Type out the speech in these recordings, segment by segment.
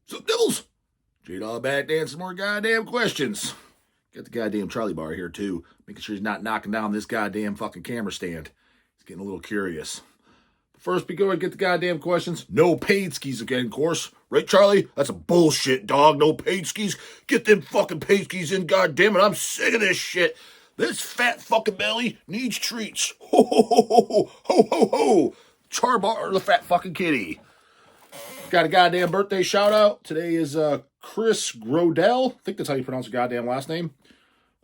Sup, devils? J-Dawg back to answer more goddamn questions. Got the goddamn Charlie bar here, too. Making sure he's not knocking down this goddamn fucking camera stand. He's getting a little curious. But first, we go and get the goddamn questions. No paid skis again, of course. Right, Charlie? That's a bullshit, dog. No paid skis. Get them fucking paid skis in, goddammit. I'm sick of this shit. This fat fucking belly needs treats. Ho, ho, ho, ho, ho, ho, ho, ho. Charbar, the fat fucking kitty. Got a goddamn birthday shout out. Today is Chris Grodell. I think that's how you pronounce your goddamn last name.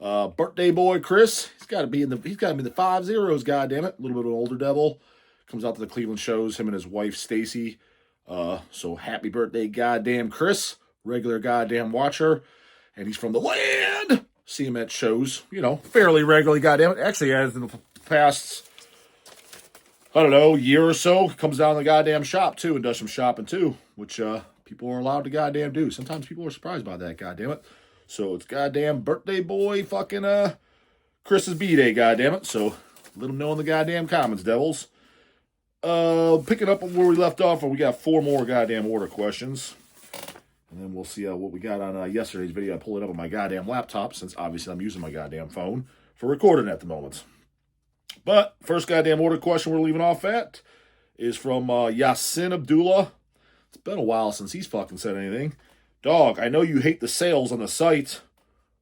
Birthday boy Chris. He's got to be in the 5-0s. Goddamn it, a little bit of an older devil. Comes out to the Cleveland shows. Him and his wife Stacy. So happy birthday, goddamn Chris. Regular goddamn watcher, and he's from the land. See him at shows, fairly regularly. Goddamn it. Actually, as in the past, I don't know, year or so, comes down to the goddamn shop, too, and does some shopping, too, which people are allowed to goddamn do. Sometimes people are surprised by that, goddamn it. So it's goddamn birthday boy fucking Chris's B-Day, goddamn it. So let him know in the goddamn comments, devils. Picking up where we left off, we got 4 more goddamn order questions. And then we'll see what we got on yesterday's video. I pulled it up on my goddamn laptop, since obviously I'm using my goddamn phone for recording at the moment. But first goddamn order question we're leaving off at is from Yasin Abdullah. It's been a while since he's fucking said anything. Dog, I know you hate the sales on the site.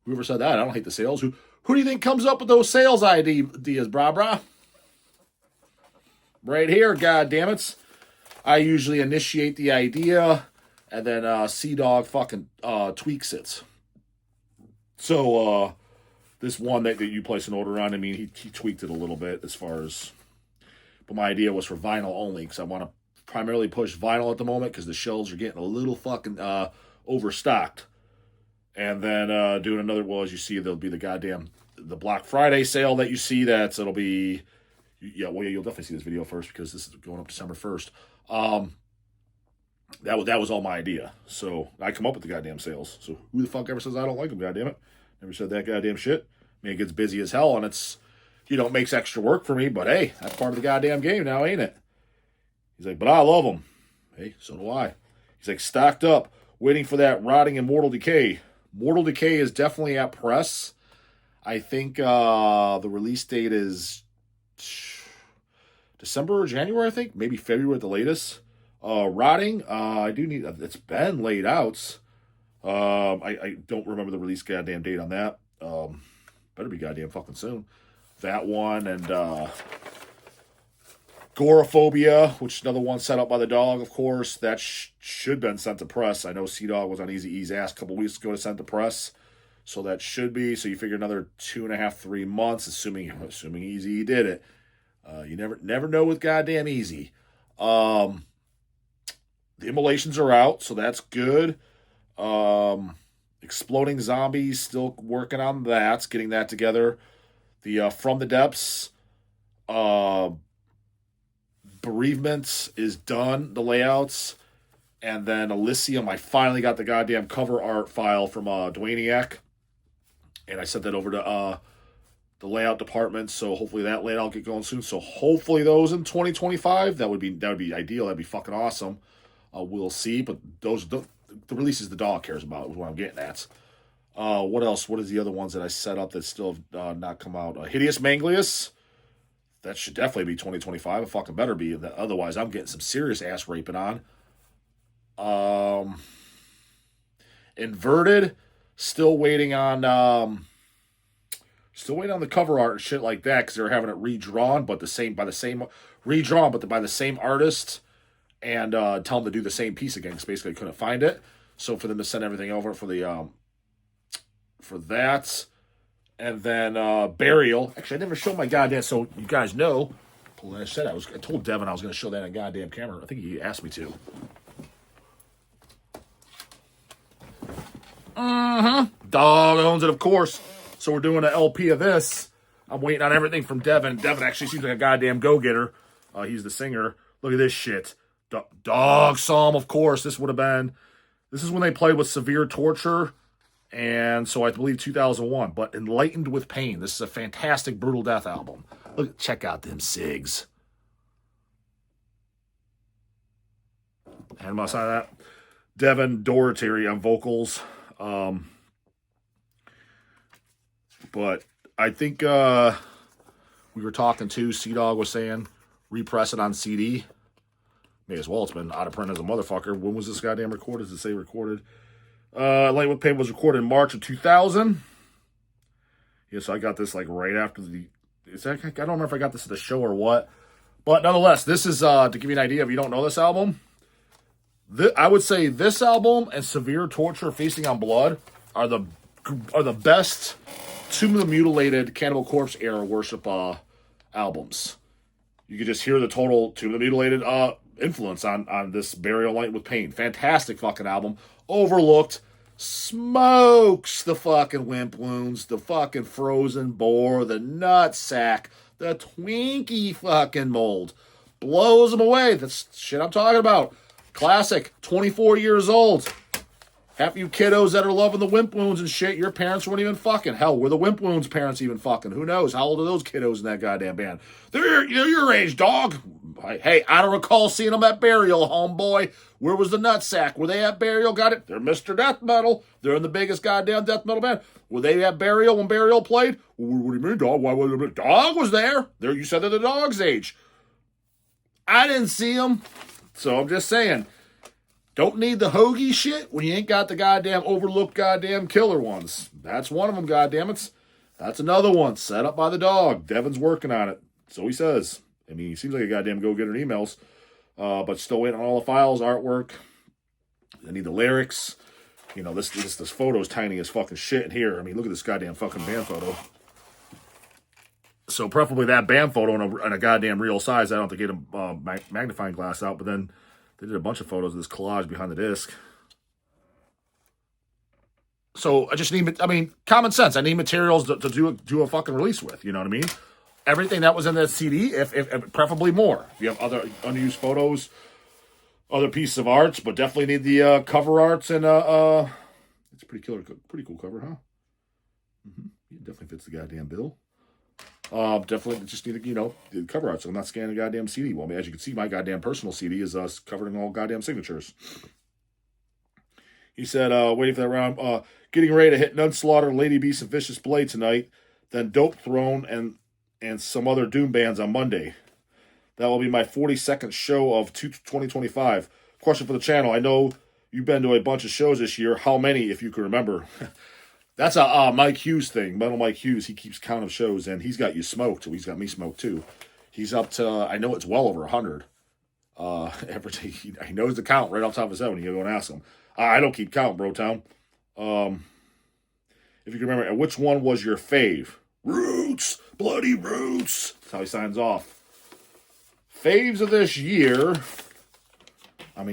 Whoever said that, I don't hate the sales. Who do you think comes up with those sales ideas, brah? Right here, goddammits. I usually initiate the idea, and then C-Dawg fucking tweaks it. So, this one that you place an order on, I mean, he tweaked it a little bit as far as... But my idea was for vinyl only, because I want to primarily push vinyl at the moment, because the shelves are getting a little fucking overstocked. And then doing another, well, as you see, there'll be the Black Friday sale that you see. It'll be... Yeah, well, you'll definitely see this video first, because this is going up December 1st. That was all my idea. So, I come up with the goddamn sales. So, who the fuck ever says I don't like them, goddammit? Never said that goddamn shit. I mean, it gets busy as hell, and it's, it makes extra work for me, but hey, that's part of the goddamn game now, ain't it? He's like, but I love them. Hey, so do I. He's like, stocked up, waiting for that rotting and Mortal Decay. Mortal Decay is definitely at press. I think the release date is December or January, I think. Maybe February at the latest. Rotting, I do need, it's been laid out. I don't remember the release goddamn date on that. Better be goddamn fucking soon. That one, and Goraphobia, which is another one set up by the DAWG, of course. That should have been sent to press. I know C-Dawg was on Easy E's ass a couple weeks ago to send to press. So that should be. So you figure another 2.5, 3 months, assuming Easy E did it. You never know with goddamn Easy. The immolations are out, so that's good. Exploding Zombies, still working on that, getting that together. The From the Depths, Bereavement is done, the layouts. And then Elysium, I finally got the goddamn cover art file from Dwayniak. And I sent that over to the layout department, so hopefully that layout will get going soon. So hopefully those in 2025, that would be ideal. That'd be fucking awesome. We'll see, but the releases the DAWG cares about is what I'm getting at. What else? What is the other ones that I set up that still have not come out? Hideous Manglius. That should definitely be 2025. It fucking better be. Otherwise, I'm getting some serious ass raping on. Inverted. Still waiting on the cover art and shit like that, because they're having it redrawn, but by the same artist, and tell them to do the same piece again, because basically I couldn't find it. So for them to send everything over for that. And then Burial. Actually, I never showed my goddamn, so you guys know, I told Devin I was going to show that on goddamn camera. I think he asked me to. DAWG owns it, of course. So we're doing an LP of this. I'm waiting on everything from Devin. Devin actually seems like a goddamn go-getter. He's the singer. Look at this shit. DAWG Psalm, of course. This is when they played with Severe Torture. And so I believe 2001. But Enlightened with Pain. This is a fantastic Brutal Death album. Look, check out them SIGs. And outside of that, Devin Doherty on vocals. But I think we were talking to C-Dawg was saying repress it on CD. May as well. It's been out of print as a motherfucker. When was this goddamn recorded? Does it say recorded? Light with Pain was recorded in March of 2000. Yeah, so I got this like right after the... I don't remember if I got this at the show or what. But nonetheless, this is, to give you an idea if you don't know this album, I would say this album and Severe Torture Feasting on Blood are the best Tomb of the Mutilated Cannibal Corpse era worship albums. You could just hear the total Tomb of the Mutilated influence on this Burial Light with Pain. Fantastic fucking album. Overlooked. Smokes the fucking wimp wounds, the fucking frozen boar, the nutsack, the Twinkie fucking mold. Blows them away. That's shit I'm talking about. Classic. 24 years old. Half you kiddos that are loving the wimp wounds and shit, your parents weren't even fucking. Hell, were the wimp wounds parents even fucking? Who knows? How old are those kiddos in that goddamn band? They're your age, dog. Hey, I don't recall seeing them at Burial, homeboy. Where was the nutsack? Were they at Burial? Got it? They're Mr. Deathmetal. They're in the biggest goddamn death metal band. Were they at Burial when Burial played? What do you mean, dog? Why was it? Dog was there. You said they're the dog's age. I didn't see them. So I'm just saying. Don't need the hoagie shit when you ain't got the goddamn overlooked goddamn killer ones. That's one of them, goddammits. That's another one set up by the dog. Devin's working on it. So he says. I mean, he seems like a goddamn go-getter in emails. But still waiting on all the files, artwork. I need the lyrics. You know, this photo's tiny as fucking shit in here. I mean, look at this goddamn fucking band photo. So preferably that band photo in a goddamn real size. I don't have to get a magnifying glass out, but then they did a bunch of photos of this collage behind the disc. So I just need, common sense. I need materials to do a fucking release with. You know what I mean? Everything that was in that CD, if preferably more. If you have other unused photos, other pieces of arts, but definitely need the cover arts and it's a pretty cool cover, huh? It definitely fits the goddamn bill. Definitely just need the cover art, so I'm not scanning the goddamn CD. Well, as you can see, my goddamn personal CD is covered in all goddamn signatures. He said, waiting for that round, getting ready to hit Nunslaughter, Lady Beast, and Vicious Blade tonight, then Dope Throne and some other Doom bands on Monday. That will be my 42nd show of 2025. Question for the channel. I know you've been to a bunch of shows this year. How many, if you can remember? That's a Mike Hughes thing. Metal Mike Hughes, he keeps count of shows, and he's got you smoked. So he's got me smoked, too. He's up to, I know it's well over 100. He knows the count right off the top of his head when you go and ask him. I don't keep count, bro, town. If you can remember, which one was your fave? Roots! Bloody Roots! That's how he signs off. Faves of this year,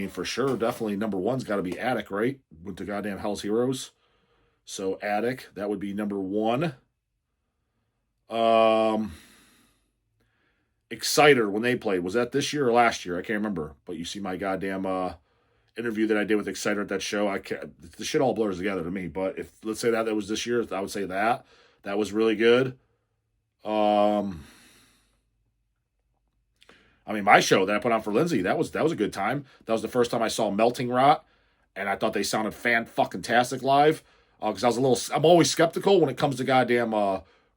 for sure, definitely number one's got to be Attic, right? With the goddamn Hell's Heroes. So Attic, that would be number one. Exciter, when they played, was that this year or last year? I can't remember. But you see my goddamn interview that I did with Exciter at that show. The shit all blurs together to me. But if let's say that was this year, I would say that was really good. My show that I put on for Lindsay, that was a good time. That was the first time I saw Melting Rot, and I thought they sounded fan-fucking-tastic live. Because I'm always skeptical when it comes to goddamn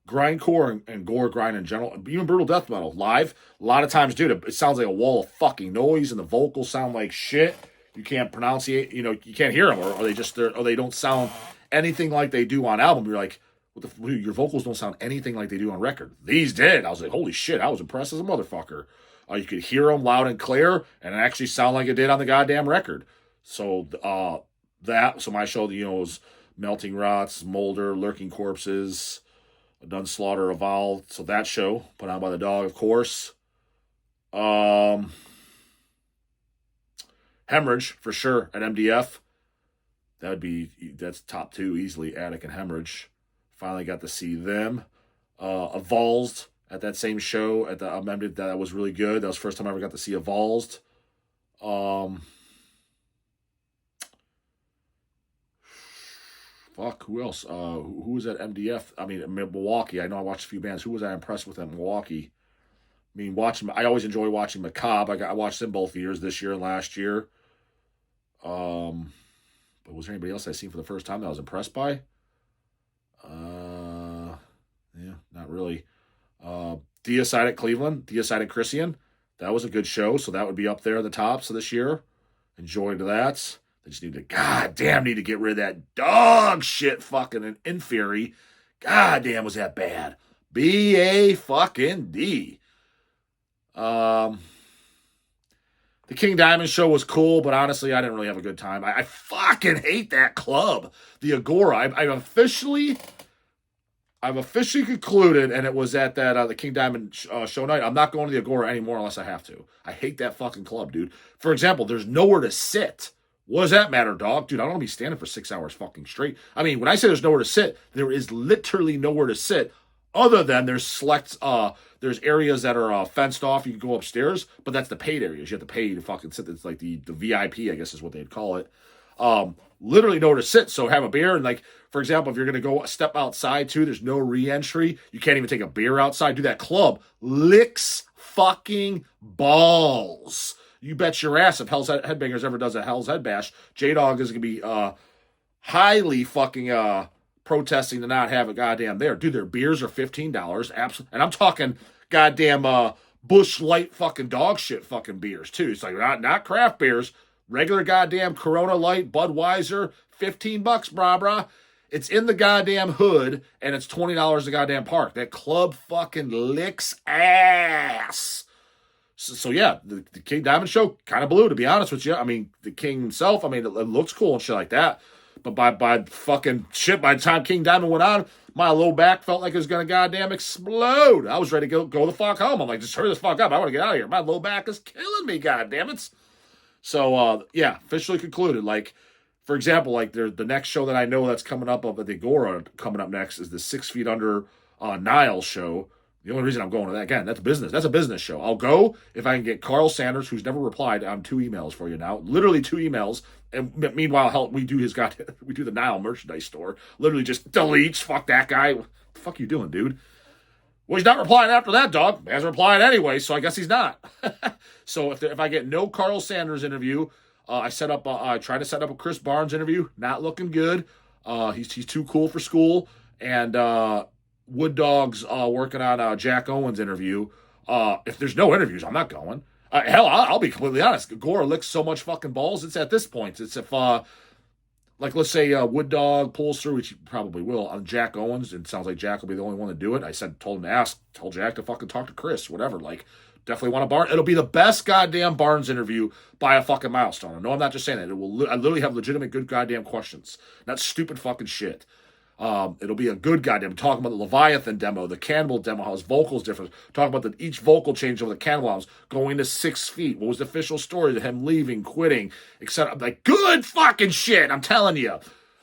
grindcore and gore grind in general, even brutal death metal live. A lot of times, dude, it sounds like a wall of fucking noise, and the vocals sound like shit. You can't pronunciate, you can't hear them, or they don't sound anything like they do on album. You're like, your vocals don't sound anything like they do on record. These did. I was like, holy shit, I was impressed as a motherfucker. You could hear them loud and clear, and it actually sound like it did on the goddamn record. So so my show, was Melting Rots, Molder, Lurking Corpses, Nunslaughter, Evolved. So that show, put on by the dog, of course. Hemorrhage, for sure, at MDF. That's top two, easily, Attic and Hemorrhage. Finally got to see them. Evolved at that same show. I remember that was really good. That was the first time I ever got to see Evolved. Who else? Who was at MDF? Milwaukee. I know I watched a few bands. Who was I impressed with at Milwaukee? I always enjoy watching Macabre. I watched them both years, this year and last year. But was there anybody else I seen for the first time that I was impressed by? Yeah, not really. Deicide at Cleveland, Deicide at Christian. That was a good show, so that would be up there at the tops of this year. Enjoyed that. They just need to get rid of that dog shit fucking Inferi. Goddamn, was that bad. B-A-fucking-D. The King Diamond show was cool, but honestly, I didn't really have a good time. I fucking hate that club, the Agora. I've officially concluded, and it was at that the King Diamond show night. I'm not going to the Agora anymore unless I have to. I hate that fucking club, dude. For example, there's nowhere to sit. What does that matter, dog? Dude, I don't want to be standing for 6 hours fucking straight. I mean, when I say there's nowhere to sit, there is literally nowhere to sit other than there's there's areas that are fenced off. You can go upstairs, but that's the paid areas. You have to pay to fucking sit. It's like the VIP, I guess is what they'd call it. Literally nowhere to sit. So have a beer. And like, for example, if you're going to go step outside too, there's no re-entry. You can't even take a beer outside. Dude, that club licks fucking balls. You bet your ass if Hell's Headbangers ever does a Hell's Head Bash, GAYvail is going to be highly fucking protesting to not have a goddamn there. Dude, their beers are $15. Absolutely. And I'm talking goddamn Busch Light fucking dog shit fucking beers too. It's like not craft beers, regular goddamn Corona Light, Budweiser, $15, brah. It's in the goddamn hood, and it's $20 a goddamn park. That club fucking licks ass. So yeah, the King Diamond show kind of blew, to be honest with you. I mean, the King himself, I mean, it looks cool and shit like that. But by fucking shit, by the time King Diamond went on, my low back felt like it was going to goddamn explode. I was ready to go the fuck home. I'm like, just hurry this fuck up. I want to get out of here. My low back is killing me, goddammit. So, yeah, officially concluded. Like, for example, like the next show that I know that's coming up at the Agora coming up next is the 6 Feet Under Nile show. The only reason I'm going to that, again, that's business. That's a business show. I'll go if I can get Carl Sanders, who's never replied on 2 emails for you now. Literally 2 emails. And meanwhile, we do the Nile merchandise store. Literally just deletes. Fuck that guy. What the fuck you doing, dude? Well, he's not replying after that, dog. He hasn't replied anyway, so I guess he's not. So if I get no Carl Sanders interview, I try to set up a Chris Barnes interview. Not looking good. He's too cool for school. And Wood Dog's working on Jack Owen's interview. If there's no interviews, I'm not going. Hell, I'll be completely honest. Agora licks so much fucking balls. It's at this point. It's if, like, let's say Wood Dog pulls through, which he probably will, on Jack Owens. It sounds like Jack will be the only one to do it. told Jack to fucking talk to Chris, whatever. Like, definitely want a Barnes. It'll be the best goddamn Barnes interview by a fucking milestone. No, I'm not just saying that. I literally have legitimate good goddamn questions. Not stupid fucking shit. It'll be a good goddamn talking about the Leviathan demo, the Cannibal demo, how his vocals different. Talking about each vocal change over the Cannibal albums, going to 6 feet. What was the official story of him leaving, quitting, etc. Like, good fucking shit, I'm telling you.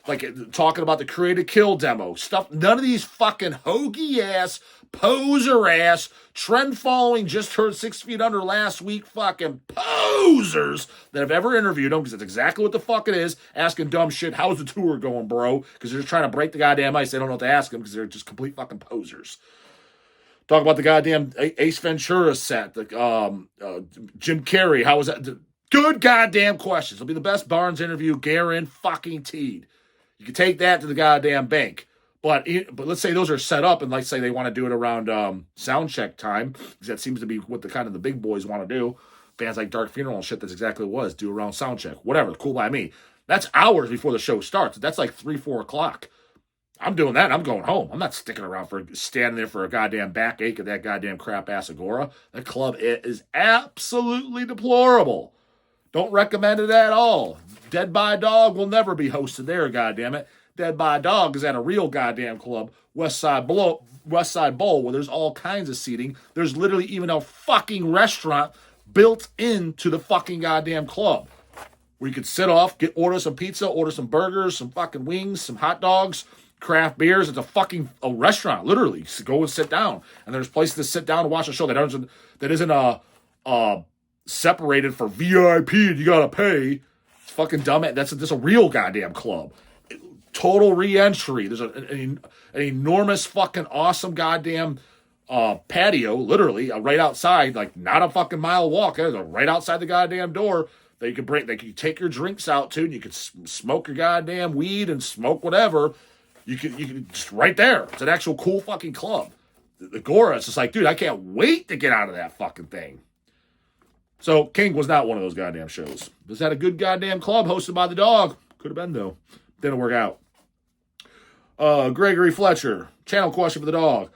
Like, talking about the Create a Kill demo. Stuff, none of these fucking hokey ass, poser ass, trend following, just heard 6 Feet Under last week fucking posers that have ever interviewed him, because that's exactly what the fuck it is, asking dumb shit. How's the tour going, bro? Because they're just trying to break the goddamn ice. They don't know what to ask him because they're just complete fucking posers. Talk about the goddamn Ace Ventura set, the Jim Carrey. How was that? Good goddamn questions. It'll be the best Barnes interview, guaranteed. You can take that to the goddamn bank. But let's say those are set up, and let's say they want to do it around sound check time, because that seems to be what the big boys want to do. Bands like Dark Funeral and shit, that's exactly what it was. Do around sound check. Whatever, cool by me. That's hours before the show starts. That's like 3, 4 o'clock. I'm doing that, and I'm going home. I'm not sticking around standing there for a goddamn backache at that goddamn crap-ass Agora. That club is absolutely deplorable. Don't recommend it at all. Dead by Dog will never be hosted there, goddammit. Dead by Dog is at a real goddamn club, West Side Bowl, where there's all kinds of seating. There's literally even a fucking restaurant built into the fucking goddamn club, where you could sit off, order some pizza, order some burgers, some fucking wings, some hot dogs, craft beers. It's a restaurant, literally. You go and sit down, and there's places to sit down and watch a show that isn't separated for VIP and you gotta pay. It's fucking dumb. That's a real goddamn club. Total re-entry. There's an enormous fucking awesome goddamn patio, literally, right outside, like not a fucking mile walk. Right outside the goddamn door. that you can bring, that you take your drinks out to, and you can smoke your goddamn weed and smoke whatever. You can just right there. It's an actual cool fucking club. The Gora, it's just like, dude, I can't wait to get out of that fucking thing. So King was not one of those goddamn shows. Just had a good goddamn club hosted by the DAWG. Could have been, though. Didn't work out. Gregory Fletcher, channel question for the DAWG.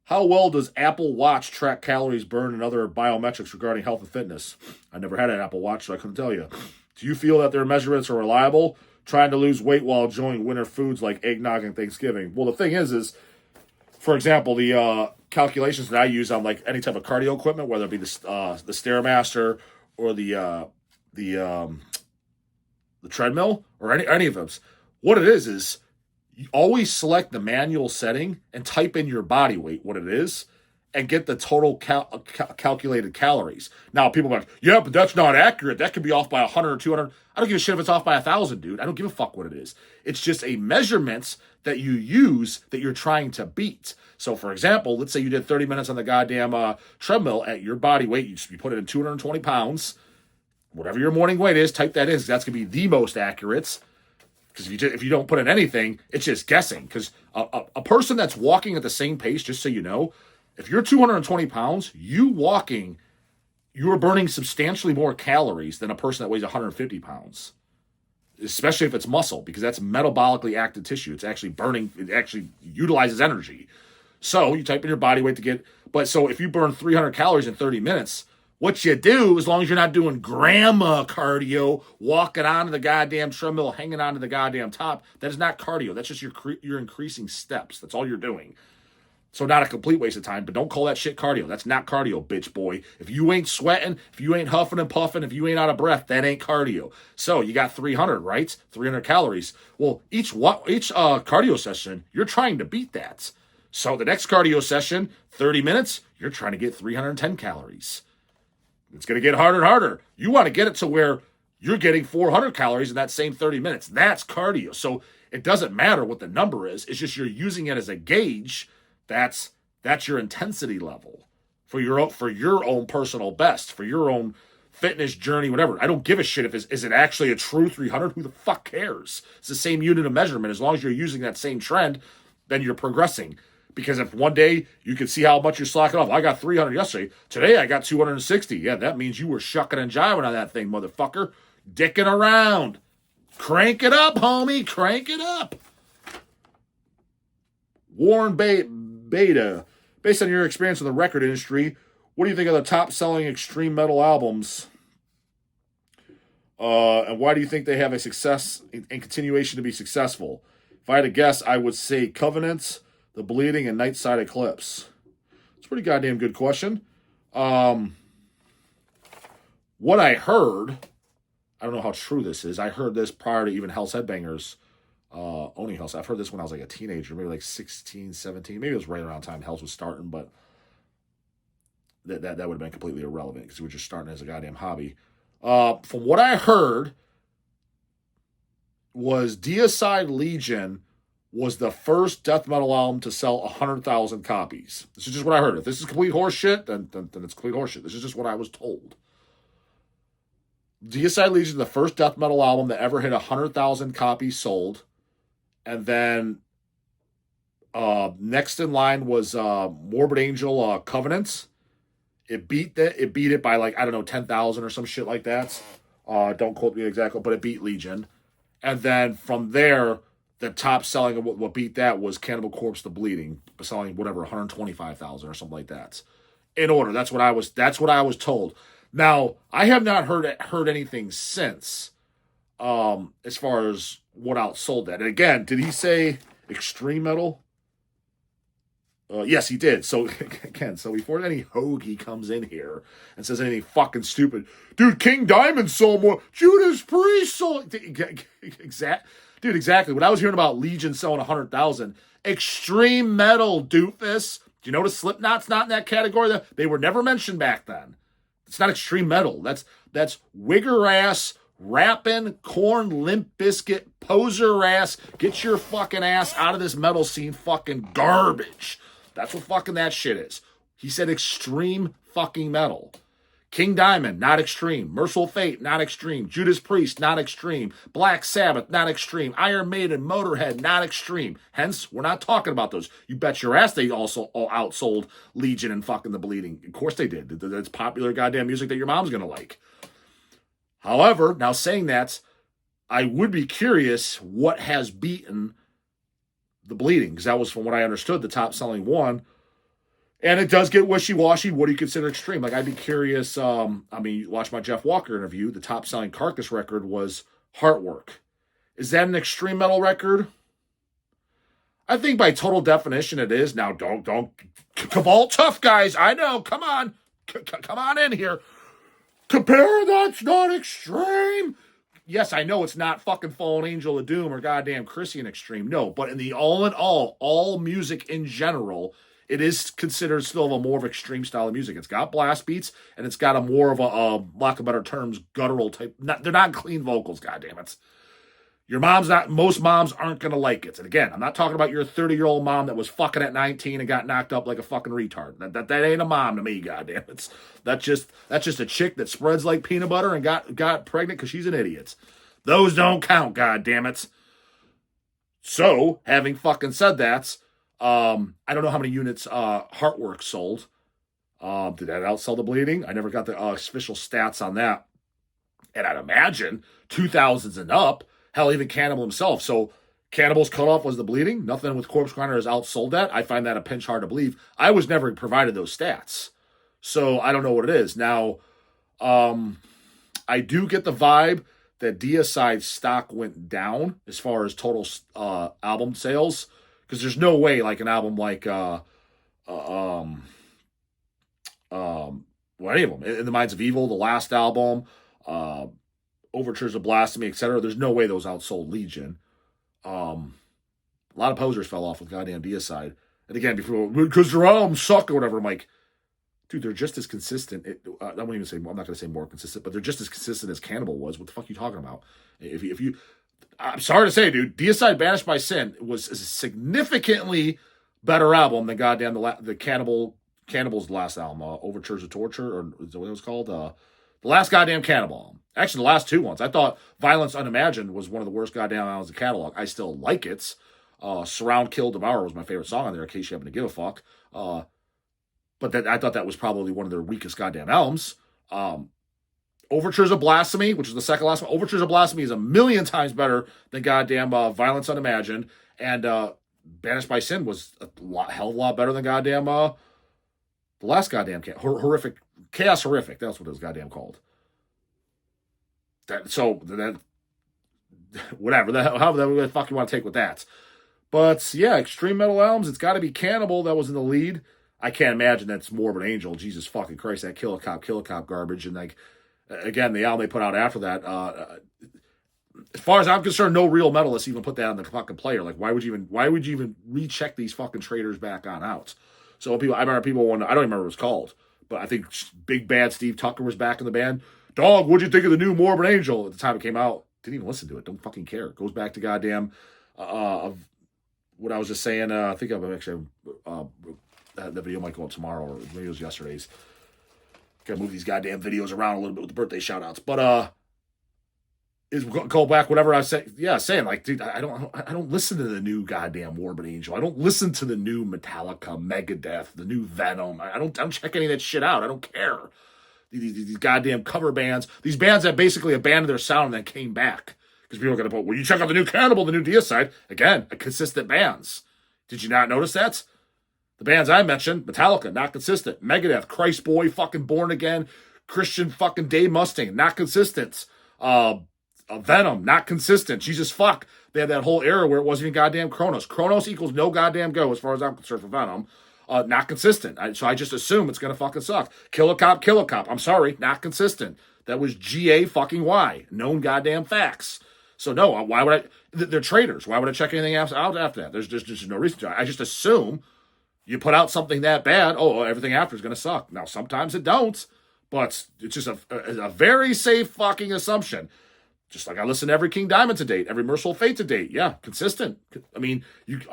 How well does Apple Watch track calories burned and other biometrics regarding health and fitness? I never had an Apple Watch, so I couldn't tell you. Do you feel that their measurements are reliable? Trying to lose weight while enjoying winter foods like eggnog and Thanksgiving. Well, the thing is, for example, the calculations that I use on like any type of cardio equipment, whether it be the Stairmaster or the treadmill or any of them, what it is you always select the manual setting and type in your body weight, what it is, and get the total calculated calories. Now, people are like, yeah, but that's not accurate. That could be off by 100 or 200. I don't give a shit if it's off by 1,000, dude. I don't give a fuck what it is. It's just a measurements that you use that you're trying to beat. So, for example, let's say you did 30 minutes on the goddamn treadmill at your body weight. You put it in 220 pounds. Whatever your morning weight is, type that in. That's going to be the most accurate. Because if you don't put in anything, it's just guessing. Because a person that's walking at the same pace, just so you know, if you're 220 pounds, you are burning substantially more calories than a person that weighs 150 pounds. Especially if it's muscle, because that's metabolically active tissue. It's actually burning, it actually utilizes energy. So you type in your body weight to get, so if you burn 300 calories in 30 minutes, what you do, as long as you're not doing grandma cardio, walking onto the goddamn treadmill, hanging onto the goddamn top, that is not cardio. That's just you're increasing steps. That's all you're doing. So not a complete waste of time, but don't call that shit cardio. That's not cardio, bitch boy. If you ain't sweating, if you ain't huffing and puffing, if you ain't out of breath, that ain't cardio. So you got 300, right? 300 calories. Well, each cardio session, you're trying to beat that. So the next cardio session, 30 minutes, you're trying to get 310 calories. It's going to get harder and harder. You want to get it to where you're getting 400 calories in that same 30 minutes. That's cardio. So it doesn't matter what the number is. It's just you're using it as a gauge. That's your intensity level for your own personal best, for your own fitness journey, whatever. I don't give a shit if is it actually a true 300? Who the fuck cares? It's the same unit of measurement. As long as you're using that same trend, then you're progressing. Because if one day you can see how much you're slacking off. I got 300 yesterday. Today I got 260. Yeah, that means you were shucking and jiving on that thing, motherfucker. Dicking around. Crank it up, homie. Crank it up. Warren Beta. Based on your experience in the record industry, what do you think of the top-selling extreme metal albums? And why do you think they have a success and continuation to be successful? If I had to guess, I would say Covenant, The Bleeding, and Nightside Eclipse. It's a pretty goddamn good question. What I heard, I don't know how true this is. I heard this prior to even Hell's Headbangers owning Hell's. I've heard this when I was like a teenager, maybe like 16, 17. Maybe it was right around the time Hell's was starting, but that would have been completely irrelevant because we were just starting as a goddamn hobby. From what I heard, was Deicide Legion was the first death metal album to sell 100,000 copies. This is just what I heard. If this is complete horseshit, then it's complete horseshit. This is just what I was told. Deicide Legion is the first death metal album that ever hit 100,000 copies sold. And then next in line was Morbid Angel Covenant. It beat it by like, I don't know, 10,000 or some shit like that. Don't quote me exactly, but it beat Legion. And then from there, the top selling of what beat that was Cannibal Corpse, The Bleeding, selling whatever 125,000 or something like that. In order, that's what I was told. Now I have not heard anything since, as far as what outsold that. And again, did he say extreme metal? Yes, he did. So again, before any hoagie comes in here and says anything fucking stupid, dude, King Diamond sold more. Judas Priest sold. Exactly. When I was hearing about Legion selling 100,000, extreme metal, doofus. Do you notice Slipknot's not in that category? They were never mentioned back then. It's not extreme metal. That's wigger ass, rapping, Korn, Limp Bizkit, poser ass. Get your fucking ass out of this metal scene, fucking garbage. That's what fucking that shit is. He said extreme fucking metal. King Diamond, not extreme. Merciful Fate, not extreme. Judas Priest, not extreme. Black Sabbath, not extreme. Iron Maiden, Motorhead, not extreme. Hence, we're not talking about those. You bet your ass they also all outsold Legion and fucking The Bleeding. Of course they did. That's popular goddamn music that your mom's going to like. However, now saying that, I would be curious what has beaten The Bleeding, because that was, from what I understood, the top-selling one. And it does get wishy-washy. What do you consider extreme? Like, I'd be curious. Watch my Jeff Walker interview. The top-selling Carcass record was Heartwork. Is that an extreme metal record? I think by total definition it is. Now, don't Cabal tough, guys. I know. Come on. Come on in here. Compare, that's not extreme. Yes, I know it's not fucking Fallen Angel of Doom or goddamn Christian extreme. No, but in the all music in general, it is considered still a more of extreme style of music. It's got blast beats, and it's got a more of a lack of better terms, guttural type. They're not clean vocals, goddammit. Most moms aren't going to like it. And again, I'm not talking about your 30-year-old mom that was fucking at 19 and got knocked up like a fucking retard. That ain't a mom to me, goddammit. That's just a chick that spreads like peanut butter and got pregnant because she's an idiot. Those don't count, goddammit. So, having fucking said that, I don't know how many units Heartwork sold. Did that outsell The Bleeding? I never got the official stats on that. And I'd imagine 2000s and up, hell, even Cannibal himself. So Cannibal's cutoff was The Bleeding. Nothing with Corpse Grinder has outsold that. I find that a pinch hard to believe. I was never provided those stats. So I don't know what it is. Now, I do get the vibe that Deicide stock went down as far as total album sales. Because there's no way, like, an album like, any of them. In the Minds of Evil, the last album, Overtures of Blasphemy, etc. There's no way those outsold Legion. A lot of posers fell off with goddamn Deicide. And again, because their albums suck or whatever, I'm like, dude, they're just as consistent. I'm not going to say more consistent, but they're just as consistent as Cannibal was. What the fuck are you talking about? If you I'm sorry to say, dude, Deicide Banished by Sin was a significantly better album than goddamn the Cannibal's last album, Overtures of Torture, or is that what it was called? The last goddamn Cannibal album. Actually, the last two ones. I thought Violence Unimagined was one of the worst goddamn albums in the catalog. I still like it. Surround, Kill, Devour was my favorite song on there, in case you happen to give a fuck. But I thought that was probably one of their weakest goddamn albums. Overtures of Blasphemy, which is the second last one. Overtures of Blasphemy is a million times better than goddamn Violence Unimagined. And Banished by Sin was hell of a lot better than goddamn the last goddamn Horrific. Chaos Horrific. That's what it was goddamn called. Whatever. However the fuck you want to take with that. But yeah, extreme metal albums, it's got to be Cannibal that was in the lead. I can't imagine that's Morbid Angel. Jesus fucking Christ, that Kill a Cop garbage. And like, again, the album they put out after that, as far as I'm concerned, no real metalists even put that on the fucking player. Like, why would you even recheck these fucking traders back on out? So I remember people I don't even remember what it was called, but I think Big Bad Steve Tucker was back in the band. Dog, what'd you think of the new Morbid Angel at the time it came out? Didn't even listen to it. Don't fucking care. It goes back to goddamn of what I was just saying. I think I'm actually the video might go up tomorrow, or maybe it was yesterday's. Gotta move these goddamn videos around a little bit with the birthday shout outs. But is go back whatever I said. Yeah, saying like, dude, I don't listen to the new goddamn Morbid Angel. I don't listen to the new Metallica, Megadeth, the new Venom. I don't check any of that shit out. I don't care. These goddamn cover bands, these bands that basically abandoned their sound and then came back. Because people are going to put, well, you check out the new Cannibal, the new Deicide. Again, consistent bands. Did you not notice that? The bands I mentioned, Metallica, not consistent. Megadeth, Christ Boy, fucking Born Again, Christian fucking Dave Mustaine, not consistent. Venom, not consistent. Jesus fuck. They had that whole era where it wasn't even goddamn Kronos. Kronos equals no goddamn go as far as I'm concerned for Venom. Not consistent. So I just assume it's going to fucking suck. Kill a Cop. I'm sorry, not consistent. That was GAYvail. Known goddamn facts. So no, why would I? They're traitors. Why would I check anything out after that? There's just no reason to. I just assume you put out something that bad, everything after is going to suck. Now, sometimes it don't, but it's just a very safe fucking assumption. Just like I listen to every King Diamond to date, every Merciful Fate to date. Yeah, consistent. I mean,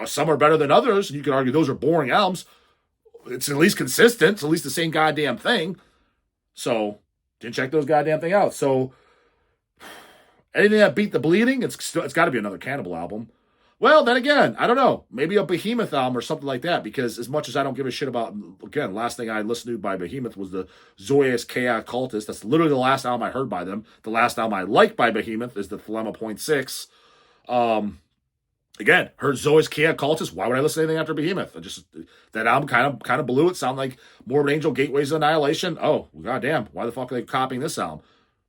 some are better than others. You can argue those are boring albums. It's at least consistent. It's at least the same goddamn thing. So, Didn't check those goddamn thing out. So anything that beat the bleeding, it's got to be another Cannibal album. Well, then again, I don't know. Maybe a Behemoth album or something like that. Because as much as I don't give a shit about, again, last thing I listened to by Behemoth was the Zoius Chaos Cultist. That's literally the last album I heard by them. The last album I like by Behemoth is the Phlegma .6. Again, heard Zoius Chaos Cultist. Why would I listen to anything after Behemoth? That album kind of blew it. Sound like Morbid Angel, Gateways of Annihilation. Oh, goddamn! Why the fuck are they copying this album?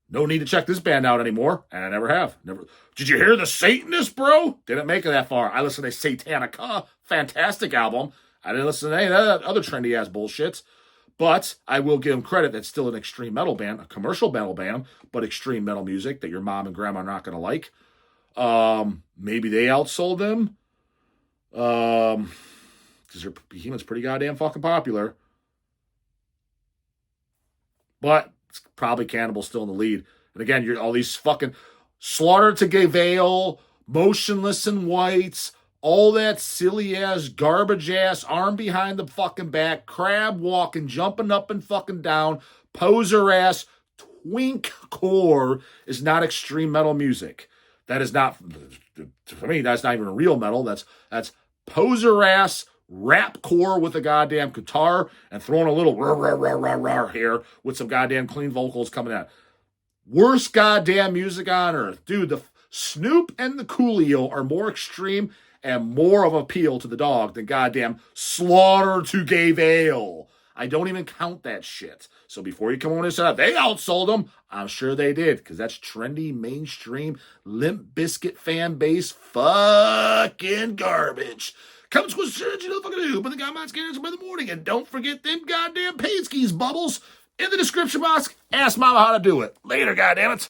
No need to check this band out anymore, and I never have. Never. Did you hear the Satanist, bro? Didn't make it that far. I listened to Satanica, fantastic album. I didn't listen to any of that other trendy ass bullshit. But I will give them credit. That's still an extreme metal band, a commercial metal band, but extreme metal music that your mom and grandma are not going to like. Maybe they outsold them. Because their Behemoth's pretty goddamn fucking popular. But it's probably Cannibal still in the lead. And again, you're all these fucking Slaughter to GAYvail, Motionless in White, all that silly ass, garbage ass, arm behind the fucking back, crab walking, jumping up and fucking down, poser ass, twinkers is not extreme metal music. That is not, for me, that's not even real metal. That's poser ass rapcore with a goddamn guitar and throwing a little rah, rah, rah, rah, rah here with some goddamn clean vocals coming out. Worst goddamn music on earth. Dude, the Snoop and the Coolio are more extreme and more of appeal to the dog than goddamn Slaughter to GAYvail. I don't even count that shit. So before you come on and say they outsold them, I'm sure they did, because that's trendy, mainstream, Limp Bizkit fan base fucking garbage. Come to a church, you know what fucking do, but the guy might scare us by the morning. And don't forget them goddamn paid skis, Bubbles. In the description box, ask Mama how to do it. Later, goddammit.